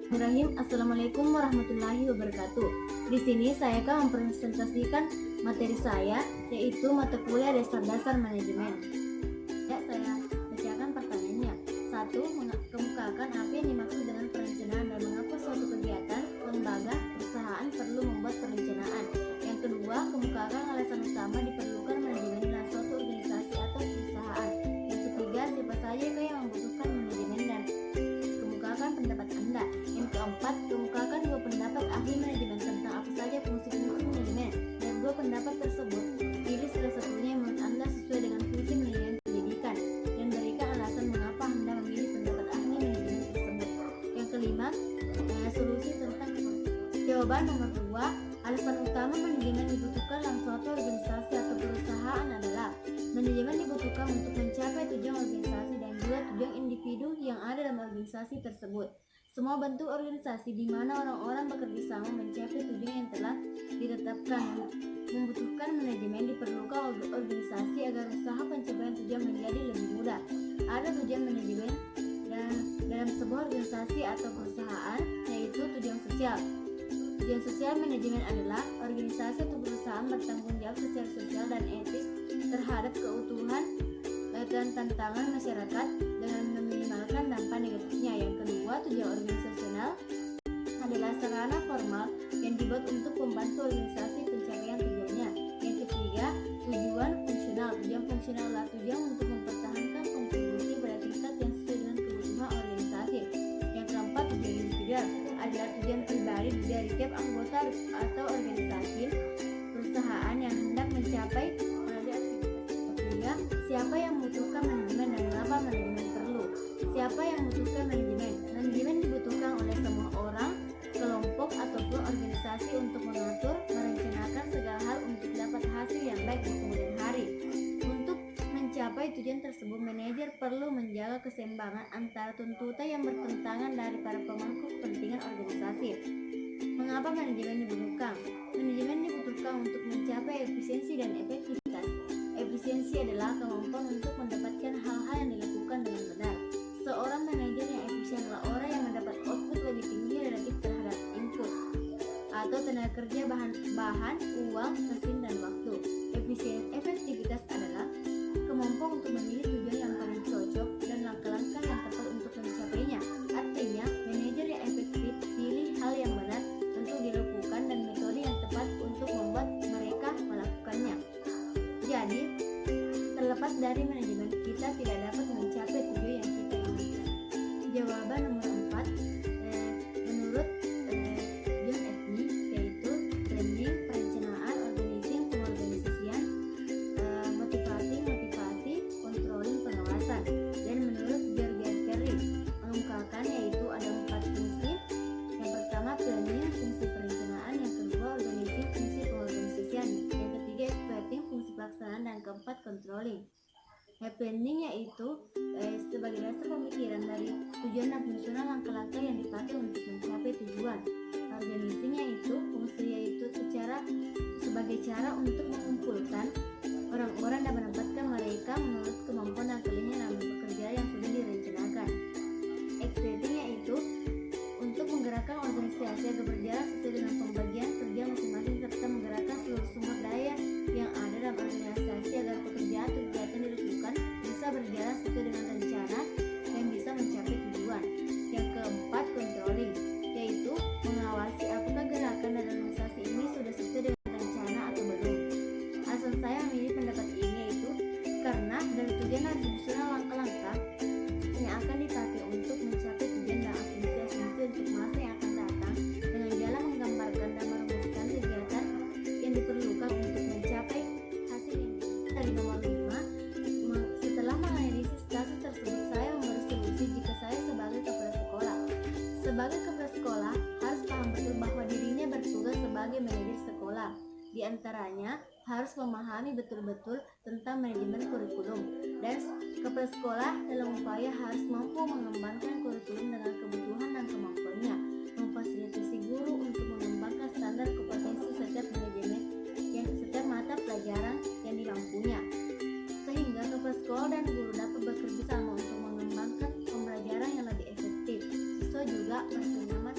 Assalamualaikum warahmatullahi wabarakatuh. Di sini saya akan mempresentasikan materi saya, yaitu mata kuliah dasar manajemen. Ya, saya bacakan pertanyaannya. 1. Kemukakan apa yang dimaksud dengan perencanaan dan mengapa suatu kegiatan, lembaga, perusahaan perlu membuat perencanaan. Yang kedua, kemukakan alasan utama diperlukan manajemen dalam suatu organisasi atau perusahaan. Yang ketiga, siapa saja yang membutuhkan manajemen dan kemukakan pendapat Anda. Yang keempat, kemukakan dua pendapat ahli manajemen tentang apa saja fungsi-fungsi manajemen. Dan dua pendapat tersebut, pilih salah satunya yang menurut Anda sesuai dengan fungsi manajemen pendidikan dan berikan alasan mengapa Anda memilih pendapat ahli manajemen tersebut. Yang kelima, solusi tentang jawaban nomor 2. Alasan utama manajemen dibutuhkan dalam suatu organisasi atau perusahaan adalah manajemen dibutuhkan untuk mencapai tujuan organisasi dan juga tujuan individu yang ada dalam organisasi tersebut. Semua bentuk organisasi di mana orang-orang bekerja sama mencapai tujuan yang telah ditetapkan membutuhkan manajemen. Diperlukan organisasi agar usaha pencapaian tujuan menjadi lebih mudah. Ada tujuan manajemen dalam sebuah organisasi atau perusahaan, yaitu tujuan sosial. Tujuan sosial manajemen adalah organisasi atau perusahaan bertanggung jawab secara sosial dan etis terhadap keutuhan dan tantangan masyarakat dengan meminimalkan dampak negatifnya. Yang kedua, tujuan organisasional adalah sarana formal yang dibuat untuk membantu organisasi pencapaian tujuannya. Yang ketiga, tujuan fungsional. Tujuan fungsional adalah tujuan untuk mempertahankan kontribusi pada tingkat yang sesuai dengan kebutuhan organisasi. Yang keempat, tujuan individual adalah tujuan pribadi dari tiap anggota atau organisasi perusahaan yang hendak mencapai melalui aktivitas. Ketiga, siapa yang membutuhkan manajemen dan mengapa manajemen perlu? Siapa yang membutuhkan manajemen? Manajemen dibutuhkan oleh semua orang, kelompok ataupun organisasi untuk mengatur, merencanakan segala hal untuk dapat hasil yang baik di kemudian hari. Untuk mencapai tujuan tersebut, manajer perlu menjaga keseimbangan antara tuntutan yang bertentangan dari para pemangku kepentingan organisasi. Mengapa manajemen dibutuhkan? Manajemen dibutuhkan untuk mencapai efisiensi dan efektivitas. Efisiensi adalah kemampuan untuk mendapatkan hal-hal yang dilakukan dengan benar. Seorang manajer yang efisien adalah orang yang mendapat output lebih tinggi relatif terhadap input atau tenaga kerja, bahan, uang, mesin, dan waktu. Efektivitas adalah kemampuan untuk memilih tujuan yang paling cocok dan langkah-langkah yang tepat untuk mencapainya. Artinya, manajer yang efektif pilih hal yang benar untuk dilakukan dan metode yang tepat untuk membuat mereka melakukannya. Jadi, terlepas dari manajemen, kita tidak dapat mencapai tujuan yang kita inginkan. Jawaban nomor 4, menurut John F. Dee, yaitu planning, perencanaan, organizing, pengorganisasian, motivasi, controlling, pengawasan. Dan menurut George Carey, mengungkapkan yaitu ada 4 fungsi. Yang pertama planning, fungsi perencanaan. Yang kedua organizing, fungsi pengorganisasian. Yang ketiga exploiting, fungsi pelaksanaan. Dan keempat controlling. Planning yaitu sebagai dasar pemikiran dari tujuan dan fungsional langkah-langkah yang dipakai untuk mencapai tujuan. Organizing yaitu fungsi yaitu sebagai cara untuk mengumpulkan orang-orang dan menempatkan mereka menurut kemampuan dan keahlian dalam pekerjaan yang sudah direncanakan. Exploiting yaitu untuk menggerakkan organisasi agar berjalan sesuai dengan pembagian kerja masing-masing serta menggerakkan seluruh sumber daya yang ada dalam organisasi agar pekerjaan atau kegiatan dilakukan bisa berjalan sesuai dengan rencana dan bisa mencapai tujuan. Yang keempat, controlling, yaitu mengawasi apakah gerakan dan organisasi ini sudah sesuai dengan rencana atau belum. Alasan saya memilih pendapat ini yaitu karena dari tujuan dan fungsional langkah-langkah yang akan dipakai untuk mencapai tujuan dan asumsi untuk masa yang akan datang dengan jalan menggambarkan dan merumuskan kegiatan yang diperlukan untuk mencapai hasil yang dari nomor 5. Setelah menganalisis kasus tersebut, saya memberi solusi jika saya sebagai kepala sekolah. Sebagai kepala sekolah harus paham betul bahwa dirinya bertugas sebagai manajer sekolah. Di antaranya harus memahami betul-betul tentang manajemen kurikulum, dan kepala sekolah dalam upaya harus mampu mengembangkan kurikulum dengan kebutuhan dan kemampuannya, memfasilitasi guru untuk mengembangkan standar kompetensi setiap manajemen yang setiap mata pelajaran yang dimampunya, sehingga kepala sekolah dan guru dapat bekerja sama untuk mengembangkan pembelajaran yang lebih efektif. Siswa juga merasa nyaman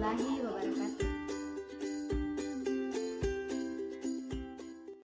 warahmatullahi wabarakatuh.